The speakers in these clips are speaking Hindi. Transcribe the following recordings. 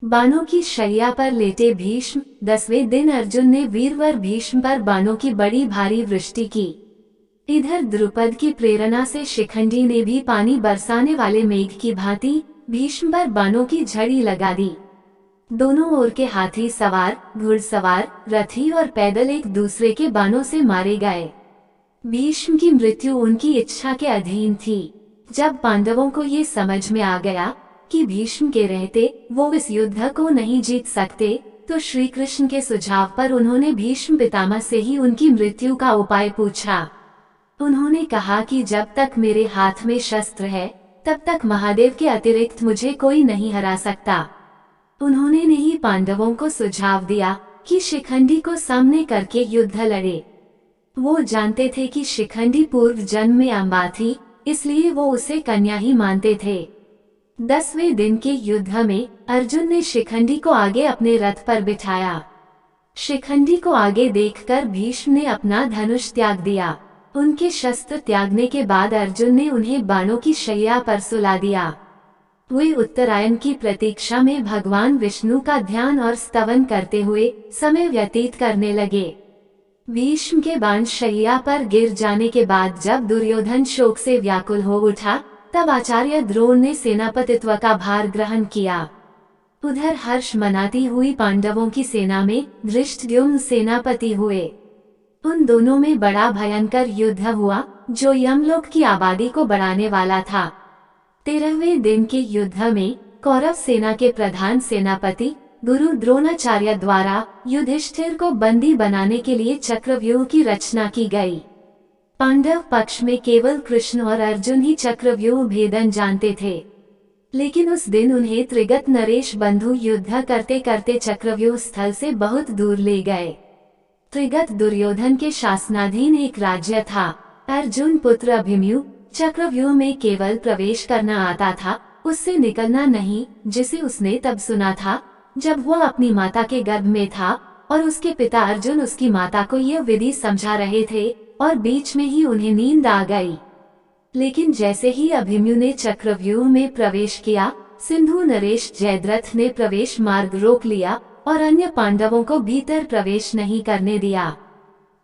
बाणों की शैया पर लेटे भीष्म। 10वें दिन अर्जुन ने वीरवर भीष्म पर बाणों की बड़ी भारी वृष्टि की। इधर द्रुपद की प्रेरणा से शिखंडी ने भी पानी बरसाने वाले मेघ की भांति भीष्म पर बाणों की झड़ी लगा दी। दोनों ओर के हाथी सवार, घुड़सवार, रथी और पैदल एक दूसरे के बाणों से मारे गए। भीष्म की मृत्यु उनकी इच्छा के अधीन थी। जब पांडवों को ये समझ में आ गया कि भीष्म के रहते वो इस युद्ध को नहीं जीत सकते, तो श्री कृष्ण के सुझाव पर उन्होंने भीष्म पितामह से ही उनकी मृत्यु का उपाय पूछा। उन्होंने कहा कि जब तक मेरे हाथ में शस्त्र है तब तक महादेव के अतिरिक्त मुझे कोई नहीं हरा सकता। उन्होंने नहीं पांडवों को सुझाव दिया कि शिखंडी को सामने करके युद्ध लड़े। वो जानते थे कि शिखंडी पूर्व जन्म में अम्बा थी, इसलिए वो उसे कन्या ही मानते थे। 10वें दिन के युद्ध में अर्जुन ने शिखंडी को आगे अपने रथ पर बिठाया। शिखंडी को आगे देखकर भीष्म ने अपना धनुष त्याग दिया। उनके शस्त्र त्यागने के बाद अर्जुन ने उन्हें बाणों की शैया पर सुला दिया। वे उत्तरायण की प्रतीक्षा में भगवान विष्णु का ध्यान और स्तवन करते हुए समय व्यतीत करने लगे। भीष्म के बाण शैया पर गिर जाने के बाद जब दुर्योधन शोक से व्याकुल हो उठा, तब आचार्य द्रोण ने सेनापतित्व का भार ग्रहण किया। उधर हर्ष मनाती हुई पांडवों की सेना में धृष्टद्युम्न सेनापति हुए। उन दोनों में बड़ा भयंकर युद्ध हुआ जो यमलोक की आबादी को बढ़ाने वाला था। 13वें दिन के युद्ध में कौरव सेना के प्रधान सेनापति गुरु द्रोणाचार्य द्वारा युधिष्ठिर को बंदी बनाने के लिए चक्रव्यूह की रचना की गई। पांडव पक्ष में केवल कृष्ण और अर्जुन ही चक्रव्यूह भेदन जानते थे, लेकिन उस दिन उन्हें त्रिगत नरेश बंधु युद्ध करते करते चक्रव्यूह स्थल से बहुत दूर ले गए। त्रिगत दुर्योधन के शासनाधीन एक राज्य था। अर्जुन पुत्र अभिमन्यु चक्रव्यूह में केवल प्रवेश करना आता था, उससे निकलना नहीं, जिसे उसने तब सुना था जब वह अपनी माता के गर्भ में था और उसके पिता अर्जुन उसकी माता को यह विधि समझा रहे थे और बीच में ही उन्हें नींद आ गई। लेकिन जैसे ही अभिमन्यु ने चक्रव्यूह में प्रवेश किया, सिंधु नरेश जयद्रथ ने प्रवेश मार्ग रोक लिया और अन्य पांडवों को भीतर प्रवेश नहीं करने दिया।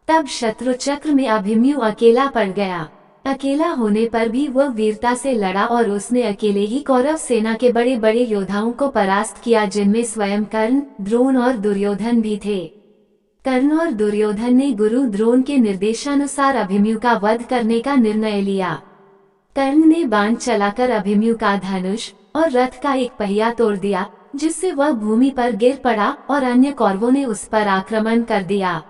तब शत्रु चक्र में अभिमन्यु अकेला पड़ गया। अकेला होने पर भी वह वीरता से लड़ा और उसने अकेले ही कौरव सेना के बड़े बड़े योद्धाओं को परास्त किया, जिनमें स्वयं कर्ण, द्रोण और दुर्योधन भी थे। कर्ण और दुर्योधन ने गुरु द्रोण के निर्देशानुसार अभिमन्यु का वध करने का निर्णय लिया। कर्ण ने बाण चलाकर अभिमन्यु का धनुष और रथ का एक पहिया तोड़ दिया, जिससे वह भूमि पर गिर पड़ा और अन्य कौरवों ने उस पर आक्रमण कर दिया।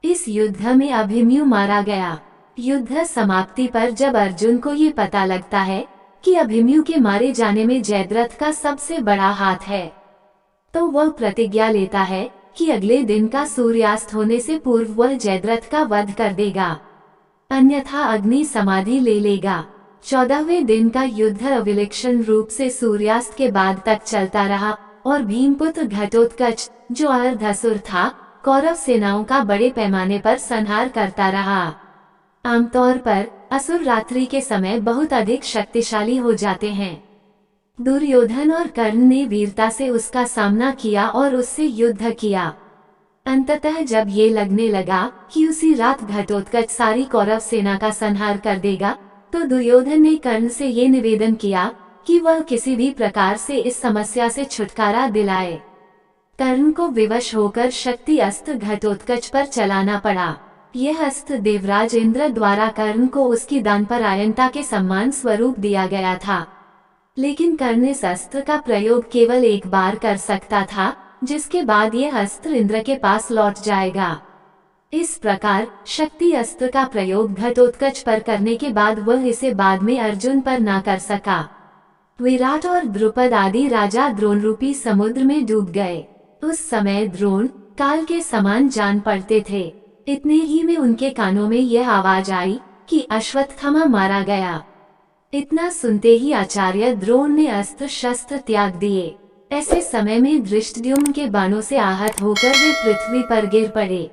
इस युद्ध में अभिमन्यु मारा गया। युद्ध समाप्ति पर जब अर्जुन को ये पता लगता है कि अभिमन्यु के मारे जाने में जयद्रथ का सबसे बड़ा हाथ है, तो वह प्रतिज्ञा लेता है कि अगले दिन का सूर्यास्त होने से पूर्व वह जयद्रथ का वध कर देगा, अन्यथा अग्नि समाधि ले लेगा। 14वें दिन का युद्ध अविलक्षण रूप से सूर्यास्त के बाद तक चलता रहा और भीमपुत्र घटोत्कच, जो अर्धअसुर था, कौरव सेनाओं का बड़े पैमाने पर संहार करता रहा। आमतौर पर असुर रात्रि के समय बहुत अधिक शक्तिशाली हो जाते हैं। दुर्योधन और कर्ण ने वीरता से उसका सामना किया और उससे युद्ध किया। अंततः जब ये लगने लगा कि उसी रात घटोत्कच सारी कौरव सेना का संहार कर देगा, तो दुर्योधन ने कर्ण से ये निवेदन किया कि वह किसी भी प्रकार से इस समस्या से छुटकारा दिलाए। कर्ण को विवश होकर शक्ति अस्त्र घटोत्कच पर चलाना पड़ा। यह अस्त्र देवराज इंद्र द्वारा कर्ण को उसकी दानपरायणता के सम्मान स्वरूप दिया गया था, लेकिन कर्ण इस अस्त्र का प्रयोग केवल एक बार कर सकता था, जिसके बाद यह अस्त्र इंद्र के पास लौट जाएगा। इस प्रकार शक्ति अस्त्र का प्रयोग घटोत्कच पर करने के बाद वह इसे बाद में अर्जुन पर ना कर सका। विराट और द्रुपद आदि राजा द्रोण रूपी समुद्र में डूब गए। उस समय द्रोण काल के समान जान पड़ते थे। इतने ही में उनके कानों में यह आवाज आई कि अश्वत्थामा मारा गया। इतना सुनते ही आचार्य द्रोण ने अस्त्र शस्त्र त्याग दिए। ऐसे समय में धृष्टद्युम्न के बाणों से आहत होकर वे पृथ्वी पर गिर पड़े।